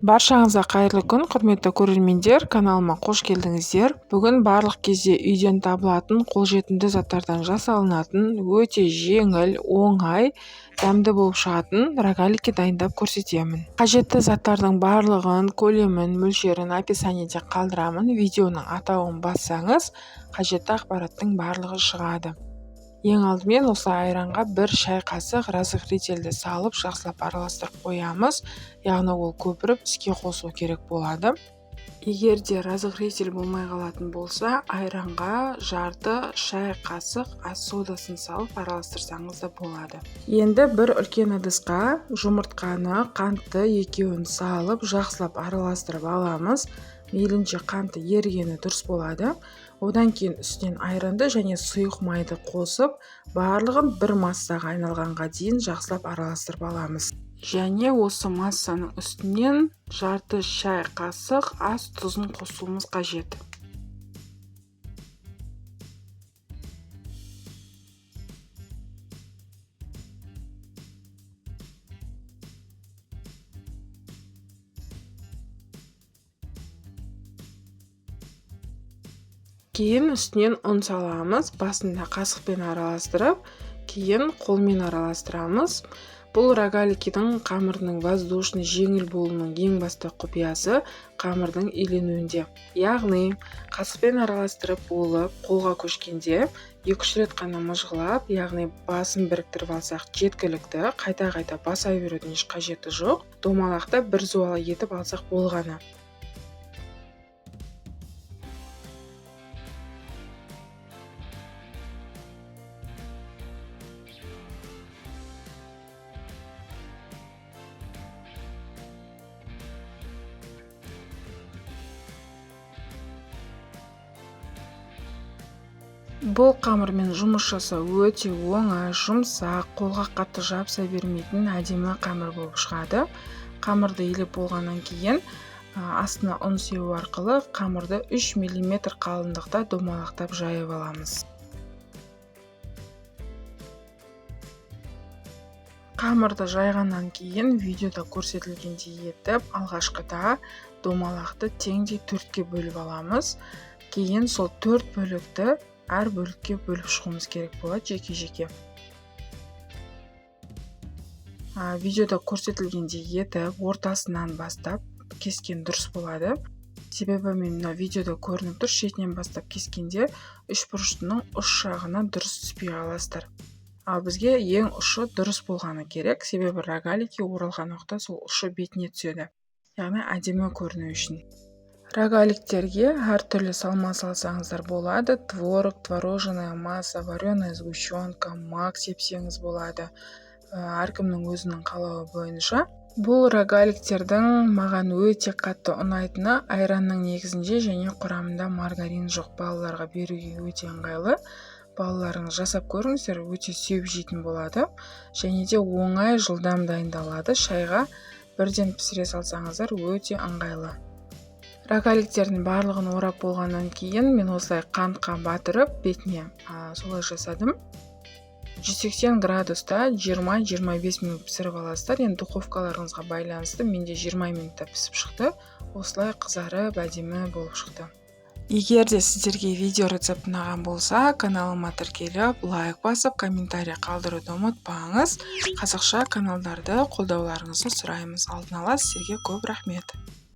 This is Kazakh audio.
Баршаңызға қайырлы күн, құрметті көрермендер, каналыма қош келдіңіздер. Бүгін барлық кезде үйден табылатын қолжетімді заттардан жасалынатын өте жеңіл, оңай, дәмді болып шығатын рогаликті дайындап көрсетемін. Қажетті заттардың барлығын, көлемін, мөлшерін описаниеде қалдырамын. Видеоның атауын бассаңыз, қажетті ақпараттың барлығы шығады. Ең алдымен осы айранға 1 шай қасық разогретельді салып, жақсылап араластырып қоямыз. Яғни ол көпіріп іске қосу керек болады. Егер де разогретель болмай қалатын болса, айранға жарты шай қасық ас содасын салып араластырсаңыз да болады. Енді бір үлкен ыдысқа жұмыртқаны, қантты екеуін салып, жақсылап араластырып аламыз. Мейлінше қанты ерігені дұрыс болады. Одан кейін үстінен айранды және сұйық майды қосып, барлығын бір массаға айналғанға дейін жақсылап араластырып аламыз. Және осы массаның үстінен жарты шай қасық ас тұзын қосуымыз қажет. Кейін үстінен ұн саламыз, басында қасықпен араластырып, кейін қолмен араластырамыз. Бұл рогаликидің қамырының воздушный жеңіл болуының ең басты құпиясы қамырдың иленуінде. Яғни, қасықпен араластырып болып, қолға көшкенде 2-3 рет қана мыжғылап, яғни басын біріктіріп алсақ жеткілікті, қайта-қайта баса берудің еш қажеті жоқ. Домалақта бір зуала етіп алсақ болғаны. Бұл қамырмен жұмыс жасау өте оңай, жұмсақ, қолға қатты жабыса бермейтін әдемі қамыр болып шығады. Қамырды илеп болғаннан кейін астына ұн сеу арқылы қамырды 3 мм қалыңдықта домалақтап жайып аламыз. Қамырды жайғаннан кейін видеода көрсетілгендей етіп, алғашқыда домалақты теңдей 4-ке бөліп аламыз. Кейін сол 4 бөлікті әр бөлікке бөліп шығуымыз керек болады жеке-жеке. Видеода көрсетілгендей етіп, ортасынан бастап кескен дұрыс болады. Себебі мен видеода көрініп тұр, шетінен бастап кескенде үшбұрыштың ұш жағына дұрыс түспей қаласыздар. Ал бізге ең ұшы дұрыс болғаны керек, себебі рогалики оралған уақытта сол ұшы бетіне түседі. Яғни әдемі көріну үшін. Рогаликтерге әр түрлі салма салсаңыздар болады. Творог, творожная масса, вареная сгущенка, мак сепсеңіз болады. Әркімнің өзінің қалауы бойынша. Бұл рогаликтердің маған өте қатты ұнайтыны айранның негізінде және құрамында маргарин жоқ. Балаларға беруге өте ыңғайлы. Балаларыңыз жасап көріңіздер, өте сүйіп жейтін болады. Және де оңай, жылдам дайындалады. Шайға бірден пісіре салсаңыздар өте ыңғайлы. Рогаликтердің барлығын орап болғаннан кейін мен осылай қантқа батырып бетіне солай жасадым. 180 градуста 20-25 минут пісіріп аласыздар. Енді духовкаларыңызға байланысты, менде 20 минутта пісіп шықты. Осылай қызарып әдемі болып шықты. Егер де сіздерге видео рецепт ұнаған болса, каналыма тіркеліп, лайк басып, комментарий қалдыруды ұмытпаңыз. Қазақша каналдарды қолдауларыңызды сұраймыз. Алдын ала сіздерге көп рахмет.